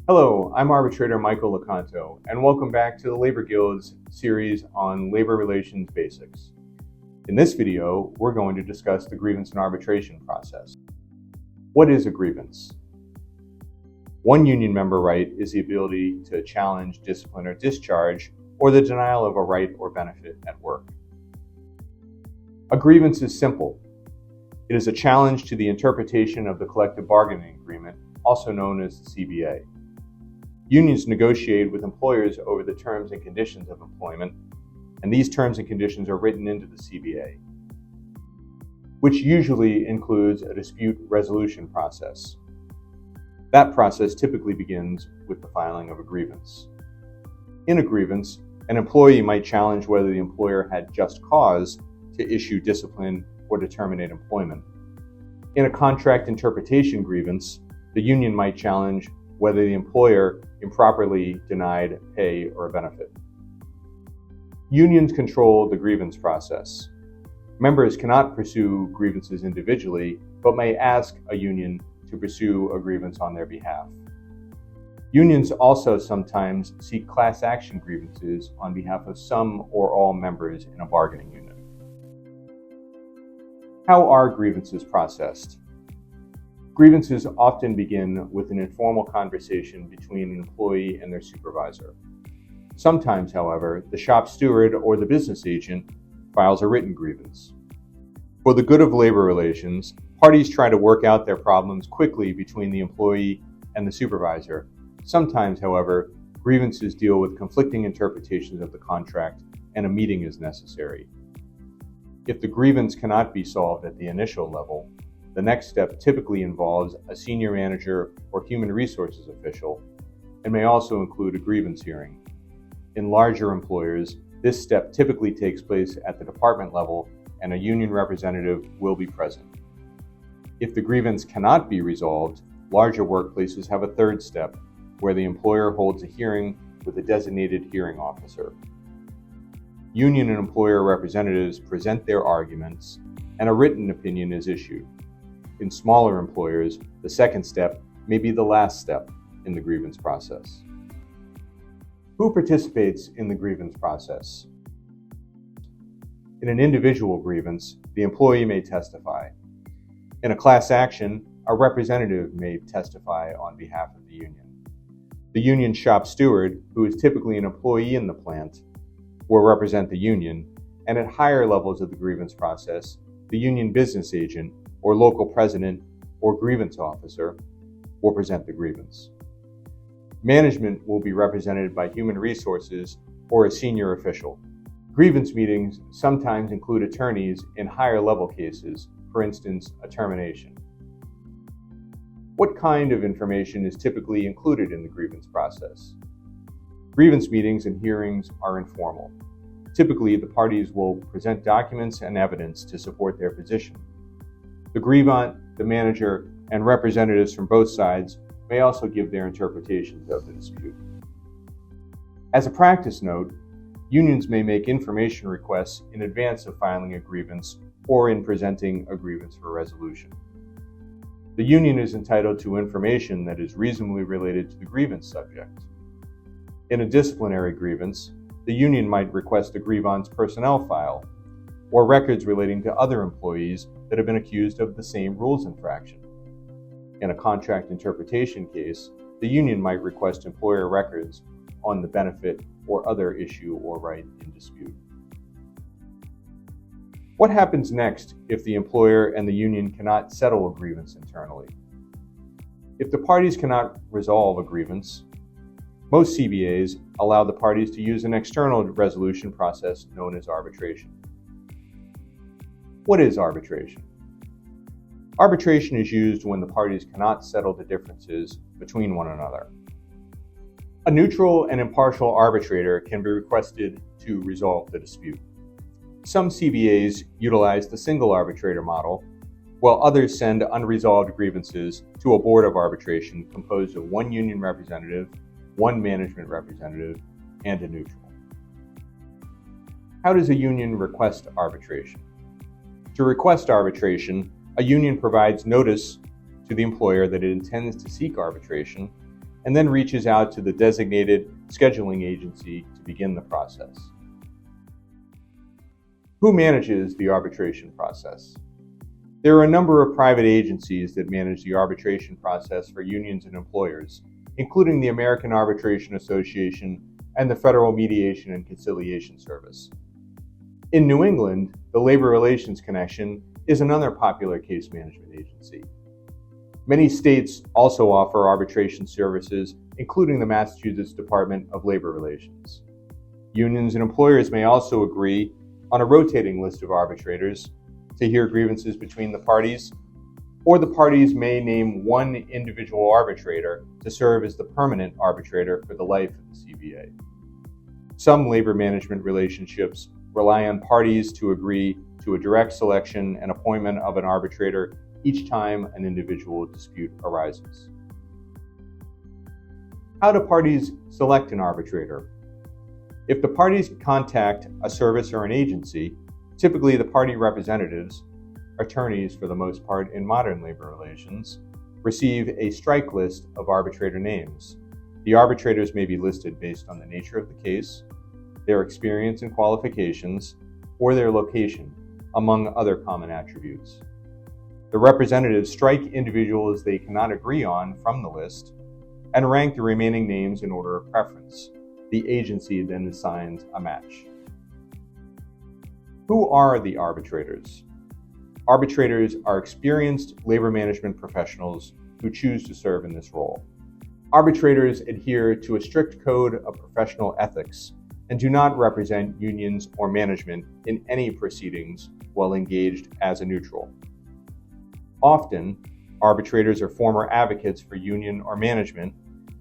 Hello, I'm arbitrator Michael Lecanto, and welcome back to the Labor Guild's series on labor relations basics. In this video, we're going to discuss the grievance and arbitration process. What is a grievance? One union member right is the ability to challenge discipline or discharge, or the denial of a right or benefit at work. A grievance is simple. It is a challenge to the interpretation of the collective bargaining agreement, also known as the CBA. Unions negotiate with employers over the terms and conditions of employment, and these terms and conditions are written into the CBA, which usually includes a dispute resolution process. That process typically begins with the filing of a grievance. In a grievance, an employee might challenge whether the employer had just cause to issue discipline or to terminate employment. In a contract interpretation grievance, the union might challenge whether the employer improperly denied pay or a benefit. Unions control the grievance process. Members cannot pursue grievances individually, but may ask a union to pursue a grievance on their behalf. Unions also sometimes seek class action grievances on behalf of some or all members in a bargaining unit. How are grievances processed? Grievances often begin with an informal conversation between an employee and their supervisor. Sometimes, however, the shop steward or the business agent files a written grievance. For the good of labor relations, parties try to work out their problems quickly between the employee and the supervisor. Sometimes, however, grievances deal with conflicting interpretations of the contract and a meeting is necessary. If the grievance cannot be solved at the initial level, the next step typically involves a senior manager or human resources official and may also include a grievance hearing. In larger employers, this step typically takes place at the department level and a union representative will be present. If the grievance cannot be resolved, larger workplaces have a third step where the employer holds a hearing with a designated hearing officer. Union and employer representatives present their arguments and a written opinion is issued. In smaller employers, the second step may be the last step in the grievance process. Who participates in the grievance process? In an individual grievance, the employee may testify. In a class action, a representative may testify on behalf of the union. The union shop steward, who is typically an employee in the plant, will represent the union, and at higher levels of the grievance process, the union business agent or local president or grievance officer will present the grievance. Management will be represented by human resources or a senior official. Grievance meetings sometimes include attorneys in higher level cases, for instance, a termination. What kind of information is typically included in the grievance process? Grievance meetings and hearings are informal. Typically, the parties will present documents and evidence to support their position. The grievant, the manager, and representatives from both sides may also give their interpretations of the dispute. As a practice note, unions may make information requests in advance of filing a grievance or in presenting a grievance for resolution. The union is entitled to information that is reasonably related to the grievance subject. In a disciplinary grievance, the union might request a grievance personnel file or records relating to other employees that have been accused of the same rules infraction. In a contract interpretation case, the union might request employer records on the benefit or other issue or right in dispute. What happens next if the employer and the union cannot settle a grievance internally? If the parties cannot resolve a grievance, most CBAs allow the parties to use an external resolution process known as arbitration. What is arbitration? Arbitration is used when the parties cannot settle the differences between one another. A neutral and impartial arbitrator can be requested to resolve the dispute. Some CBAs utilize the single arbitrator model, while others send unresolved grievances to a board of arbitration composed of one union representative, one management representative, and a neutral. How does a union request arbitration? To request arbitration, a union provides notice to the employer that it intends to seek arbitration and then reaches out to the designated scheduling agency to begin the process. Who manages the arbitration process? There are a number of private agencies that manage the arbitration process for unions and employers, including the American Arbitration Association and the Federal Mediation and Conciliation Service. In New England, the Labor Relations Connection is another popular case management agency. Many states also offer arbitration services, including the Massachusetts Department of Labor Relations. Unions and employers may also agree on a rotating list of arbitrators to hear grievances between the parties, or the parties may name one individual arbitrator to serve as the permanent arbitrator for the life of the CBA. Some labor management relationships rely on parties to agree to a direct selection and appointment of an arbitrator each time an individual dispute arises. How do parties select an arbitrator? If the parties contact a service or an agency, typically the party representatives, attorneys for the most part in modern labor relations, receive a strike list of arbitrator names. The arbitrators may be listed based on the nature of the case, their experience and qualifications, or their location, among other common attributes. The representatives strike individuals they cannot agree on from the list and rank the remaining names in order of preference. The agency then assigns a match. Who are the arbitrators? Arbitrators are experienced labor management professionals who choose to serve in this role. Arbitrators adhere to a strict code of professional ethics and do not represent unions or management in any proceedings while engaged as a neutral. Often, arbitrators are former advocates for union or management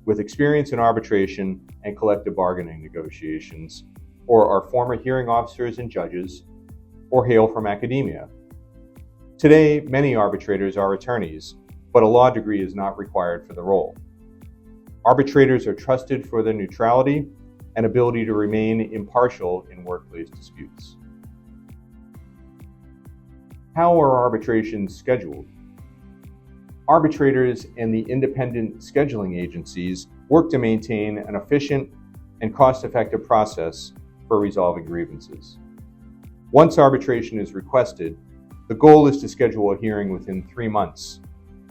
with experience in arbitration and collective bargaining negotiations, or are former hearing officers and judges, or hail from academia. Today, many arbitrators are attorneys, but a law degree is not required for the role. Arbitrators are trusted for their neutrality and ability to remain impartial in workplace disputes. How are arbitrations scheduled? Arbitrators and the independent scheduling agencies work to maintain an efficient and cost-effective process for resolving grievances. Once arbitration is requested, the goal is to schedule a hearing within 3 months,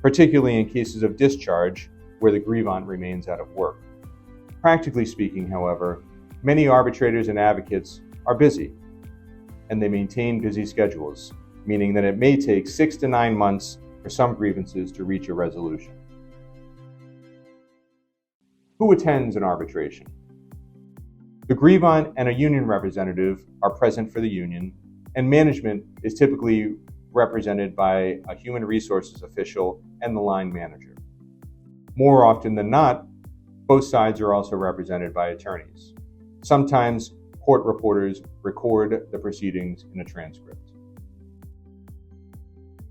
particularly in cases of discharge where the grievant remains out of work. Practically speaking, however, many arbitrators and advocates are busy, and they maintain busy schedules, meaning that it may take 6 to 9 months for some grievances to reach a resolution. Who attends an arbitration? The grievant and a union representative are present for the union, and management is typically represented by a human resources official and the line manager. More often than not, both sides are also represented by attorneys. Sometimes, court reporters record the proceedings in a transcript.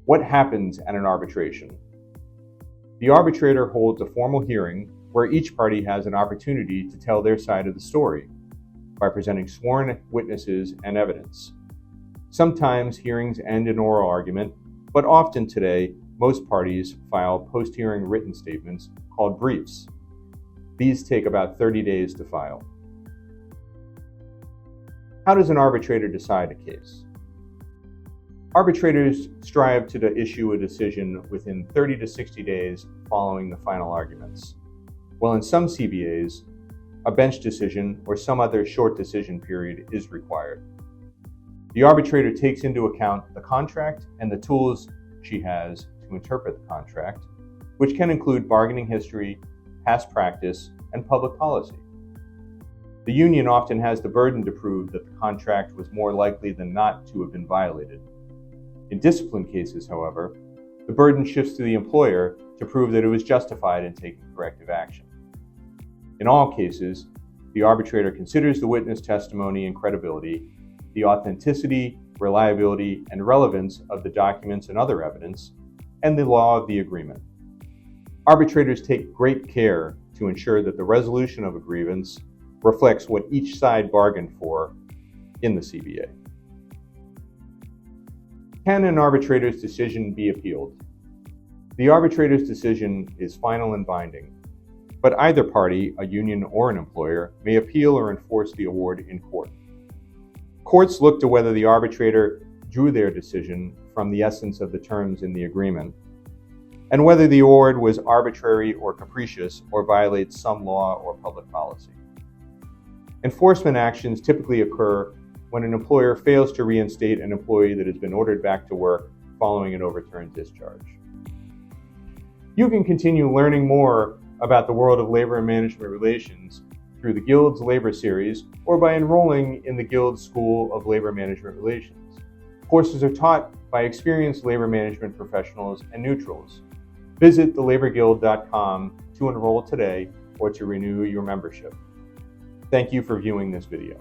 What happens at an arbitration? The arbitrator holds a formal hearing where each party has an opportunity to tell their side of the story by presenting sworn witnesses and evidence. Sometimes hearings end in oral argument, but often today, most parties file post-hearing written statements called briefs. These take about 30 days to file. How does an arbitrator decide a case? Arbitrators strive to issue a decision within 30 to 60 days following the final arguments, while in some CBAs, a bench decision or some other short decision period is required. The arbitrator takes into account the contract and the tools she has to interpret the contract, which can include bargaining history, past practice, and public policy. The union often has the burden to prove that the contract was more likely than not to have been violated. In discipline cases, however, the burden shifts to the employer to prove that it was justified in taking corrective action. In all cases, the arbitrator considers the witness testimony and credibility, the authenticity, reliability, and relevance of the documents and other evidence, and the law of the agreement. Arbitrators take great care to ensure that the resolution of a grievance reflects what each side bargained for in the CBA. Can an arbitrator's decision be appealed? The arbitrator's decision is final and binding. but either party, a union or an employer, may appeal or enforce the award in court. Courts look to whether the arbitrator drew their decision from the essence of the terms in the agreement, and whether the award was arbitrary or capricious or violates some law or public policy. Enforcement actions typically occur when an employer fails to reinstate an employee that has been ordered back to work following an overturned discharge. You can continue learning more about the world of labor and management relations through the Guild's Labor Series or by enrolling in the Guild's School of Labor Management Relations. Courses are taught by experienced labor management professionals and neutrals. Visit thelaborguild.com to enroll today or to renew your membership. Thank you for viewing this video.